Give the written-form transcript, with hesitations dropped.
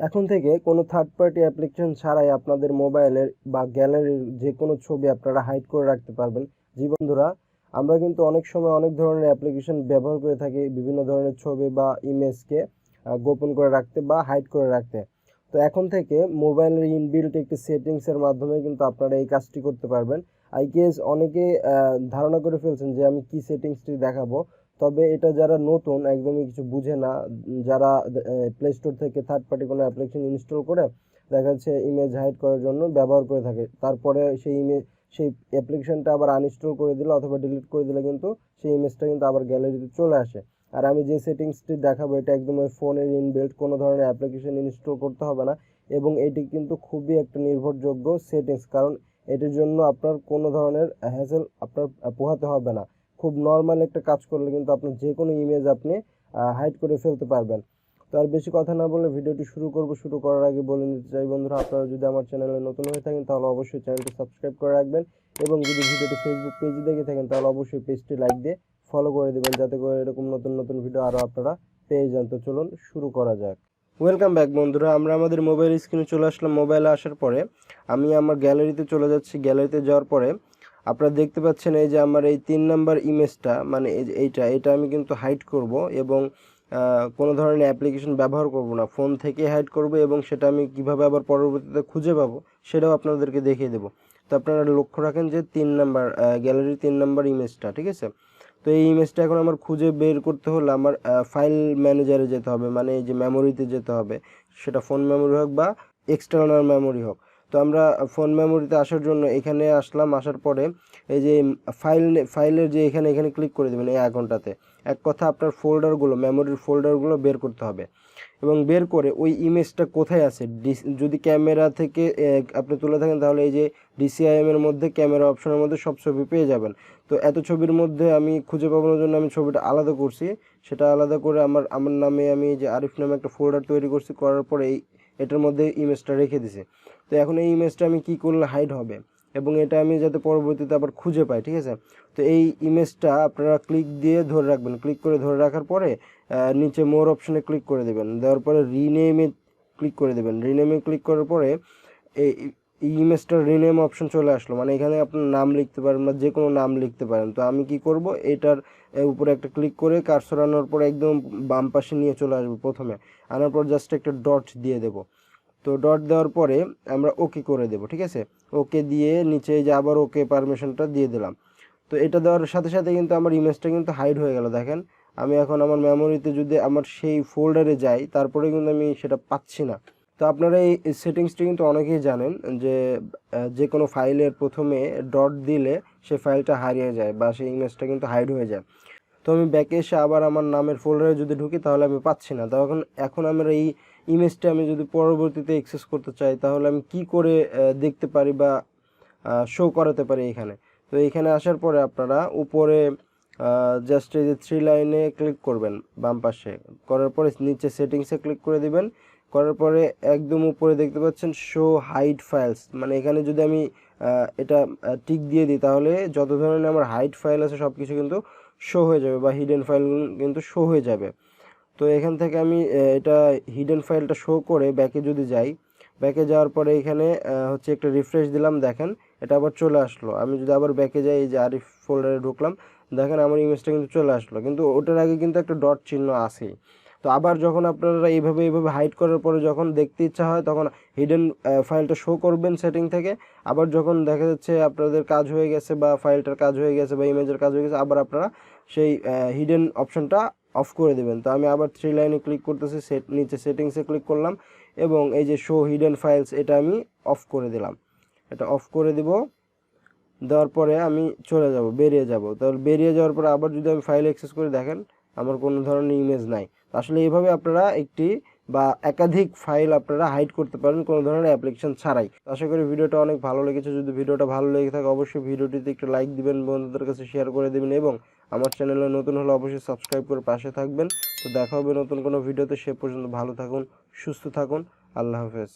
এখন থেকে কোনো থার্ড পার্টি অ্যাপ্লিকেশন ছাড়াই আপনাদের মোবাইলের বা গ্যালারির যে কোনো ছবি আপনারা হাইড করে রাখতে পারবেন। জি বন্ধুরা, আমরা কিন্তু অনেক সময় অনেক ধরনের অ্যাপ্লিকেশন ব্যবহার করে থাকি বিভিন্ন ধরনের ছবি বা ইমেজকে গোপন করে রাখতে বা হাইড করে রাখতে। তো এখন থেকে মোবাইলের ইনবিল্ট একটি সেটিংসের মাধ্যমে কিন্তু আপনারা এই কাজটি করতে পারবেন। আই গেস অনেকে ধারণা করে ফেলছেন যে আমি কি সেটিংসটি দেখাবো, তবে এটা যারা নতুন একদমই কিছু বুঝে না, যারা প্লে স্টোর থেকে থার্ড পার্টি কোনো অ্যাপ্লিকেশন ইনস্টল করে দেখা যাচ্ছে ইমেজ হাইড করার জন্য ব্যবহার করে থাকে, তারপরে সেই অ্যাপ্লিকেশনটা আবার আনইনস্টল করে দিলে অথবা ডিলিট করে দিলে কিন্তু সেই ইমেজটা কিন্তু আবার গ্যালারিতে চলে আসে। আর আমি যে সেটিংসটি দেখাবো এটা একদম ওই ফোনের ইনবিল্ট, কোনো ধরনের অ্যাপ্লিকেশন ইনস্টল করতে হবে না এবং এটি কিন্তু খুবই একটা নির্ভরযোগ্য সেটিংস, কারণ এটির জন্য আপনার কোনো ধরনের হ্যাসেল আপনার পোহাতে হবে না। খুব নর্মাল একটা কাজ করলে কিন্তু আপনার যে কোনো ইমেজ আপনি হাইড করে ফেলতে পারবেন। তো আর বেশি কথা না বলে ভিডিওটি শুরু করব। শুরু করার আগে বলে নিতে চাই বন্ধুরা, আপনারা যদি আমার চ্যানেলে নতুন হয়ে থাকেন তাহলে অবশ্যই চ্যানেলটি সাবস্ক্রাইব করে রাখবেন এবং যদি ভিডিওটি ফেসবুক পেজে দেখে থাকেন তাহলে অবশ্যই পেজটি লাইক দিয়ে ফলো করে দেবেন, যাতে করে এরকম নতুন নতুন ভিডিও আরও আপনারা পেয়ে যান। তো চলুন শুরু করা যাক। ওয়েলকাম ব্যাক বন্ধুরা, আমরা আমাদের মোবাইল স্ক্রিনে চলে আসলাম। মোবাইলে আসার পরে আমি আমার গ্যালারিতে চলে যাচ্ছি। গ্যালারিতে যাওয়ার পরে আপনারা দেখতে পাচ্ছেন এই যে আমার এই 3 নাম্বার ইমেজটা, মানে এইটা আমি কিন্তু হাইড করব এবং কোনো ধরনের অ্যাপ্লিকেশন ব্যবহার করব না, ফোন থেকে হাইড করব এবং সেটা আমি কিভাবে আবার পরবর্তীতে খুঁজে পাবো সেটাও আপনাদেরকে দেখিয়ে দেবো। তো আপনারা লক্ষ্য রাখেন যে 3 নাম্বার গ্যালারির 3 নাম্বার ইমেজটা, ঠিক আছে। তো এই ইমেজটা এখন আমার খুঁজে বের করতে হলে আমার ফাইল ম্যানেজারে যেতে হবে, মানে এই যে মেমোরিতে যেতে হবে, সেটা ফোন মেমোরি হোক বা এক্সটার্নাল মেমোরি হোক। তো আমরা ফোন মেমোরিতে আসার জন্য এখানে আসলাম। আসার পরে এই যে ফাইলের যে এখানে ক্লিক করে দেবেন এই আইকনটাতে। এক কথা আপনার ফোল্ডারগুলো, মেমোরির ফোল্ডারগুলো বের করতে হবে এবং বের করে ওই ইমেজটা কোথায় আছে, যদি ক্যামেরা থেকে আপনি তুলে থাকেন তাহলে এই যে ডিসিআইএম এর মধ্যে ক্যামেরা অপশনের মধ্যে সব ছবি পেয়ে যাবেন। তো এত ছবির মধ্যে আমি খুঁজে পাবার জন্য আমি ছবিটা আলাদা করছি। সেটা আলাদা করে আমার নামে আমি যে আরিফ নামে একটা ফোল্ডার তৈরি করছি, করার পরে এটার মধ্যে ইমেজটা রেখে দিছি। তো এখন এই ইমেজটা আমি কি করলে হাইড হবে এবং এটা আমি যাতে পরবর্তীতে আবার খুঁজে পাই, ঠিক আছে। তো এই ইমেজটা আপনারা ক্লিক দিয়ে ধরে রাখবেন। ক্লিক করে ধরে রাখার পরে নিচে মোর অপশনে ক্লিক করে দেবেন। দেওয়ার পরে রিনেমে ক্লিক করে দেবেন। রিনেমে ক্লিক করার পরে এই ইমেজটার রিনেম অপশন চলে আসলো, মানে এখানে আপনার নাম লিখতে পারেন বা যে কোনো নাম লিখতে পারেন। তো আমি কি করব, এটার উপরে একটা ক্লিক করে কার্সর আনার পর একদম বাম পাশে নিয়ে চলে আসবো। প্রথমে আনার পর জাস্ট একটা ডট দিয়ে দেব। তো ডট দেওয়ার পরে আমরা ওকে করে দেব, ঠিক আছে। ওকে দিয়ে নিচে যে আবার ওকে পারমিশনটা দিয়ে দিলাম। তো এটা দেওয়ার সাথে সাথে কিন্তু আমার ইমেজটা কিন্তু হাইড হয়ে গেল। দেখেন আমি এখন আমার মেমোরিতে যদি আমার সেই ফোল্ডারে যাই তারপরে কিন্তু আমি সেটা পাচ্ছি না। তো আপনারা এই সেটিংসটি কিন্তু অনেকেই জানেন যে যে কোনো ফাইলের প্রথমে ডট দিলে সে ফাইলটা হারিয়ে যায় বা সেই ইমেজটা কিন্তু হাইড হয়ে যায়। তো আমি ব্যাকে এসে আবার আমার নামের ফোল্ডারে যদি ঢুকি তাহলে আমি পাচ্ছি না। তখন এখন আমার এই ইমেজটা আমি যদি পরবর্তীতে অ্যাক্সেস করতে চাই তাহলে আমি কি করে দেখতে পারি বা শো করাতে পারি এখানে। তো এখানে আসার পরে আপনারা উপরে জাস্ট এই যে 3 লাইনে ক্লিক করবেন বাম পাশে, করার পরে নিচে সেটিংসে ক্লিক করে দিবেন। করার পরে একদম উপরে দেখতে পাচ্ছেন শো হাইড ফাইলস, মানে এখানে যদি আমি এটা টিক দিয়ে দিই তাহলে যত ধরনের আমার হাইড ফাইল আছে সব কিছু কিন্তু শো হয়ে যাবে বা হিডেন ফাইল কিন্তু শো হয়ে যাবে। তো এখান থেকে আমি এটা হিডেন ফাইলটা শো করে ব্যাকে যদি যাই, ব্যাকে যাওয়ার পরে এখানে হচ্ছে একটা রিফ্রেশ দিলাম, দেখেন এটা আবার চলে আসলো। আমি যদি আবার ব্যাকে যাই, এই যে আরিফ ফোল্ডারে ঢুকলাম, দেখেন আমার ইমেজটা কিন্তু চলে আসলো, কিন্তু ওটার আগে কিন্তু একটা ডট চিহ্ন আছেই। তো আবার যখন আপনারা এইভাবে হাইড করার পরে যখন দেখতে ইচ্ছা হয় তখন হিডেন ফাইলটা শো করবেন সেটিং থেকে। আবার যখন দেখা যাচ্ছে আপনাদের কাজ হয়ে গেছে বা ফাইলটার কাজ হয়ে গেছে বা ইমেজের কাজ হয়ে গেছে, আবার আপনারা সেই হিডেন অপশনটা অফ করে দেবেন। তো আমি আবার 3 লাইনে ক্লিক করতেছি, নিচে সেটিংসে ক্লিক করলাম এবং এই যে শো হিডেন ফাইলস এটা আমি অফ করে দিলাম। এটা অফ করে দিব। দেওয়ার পরে আমি চলে যাব, বেরিয়ে যাব। তাহলে বেরিয়ে যাওয়ার পরে আবার যদি আমি ফাইল অ্যাক্সেস করে দেখেন আমার কোনো ধরনের ইমেজ নাই। আসলে এইভাবে আপনারা একটি বা একাধিক ফাইল আপনারা হাইড করতে পারেন কোনো ধরনের অ্যাপ্লিকেশন ছাড়াই। আশা করি ভিডিওটা অনেক ভালো লেগেছে। যদি ভিডিওটা ভালো লেগে থাকে অবশ্যই ভিডিওটিতে একটু লাইক দিবেন, বন্ধুদের কাছে শেয়ার করে দেবেন এবং আমার চ্যানেলে নতুন হলে অবশ্যই সাবস্ক্রাইব করে পাশে থাকবেন। তো দেখা হবে নতুন কোনো ভিডিওতে। সে পর্যন্ত ভালো থাকুন, সুস্থ থাকুন। আল্লাহ হাফেজ।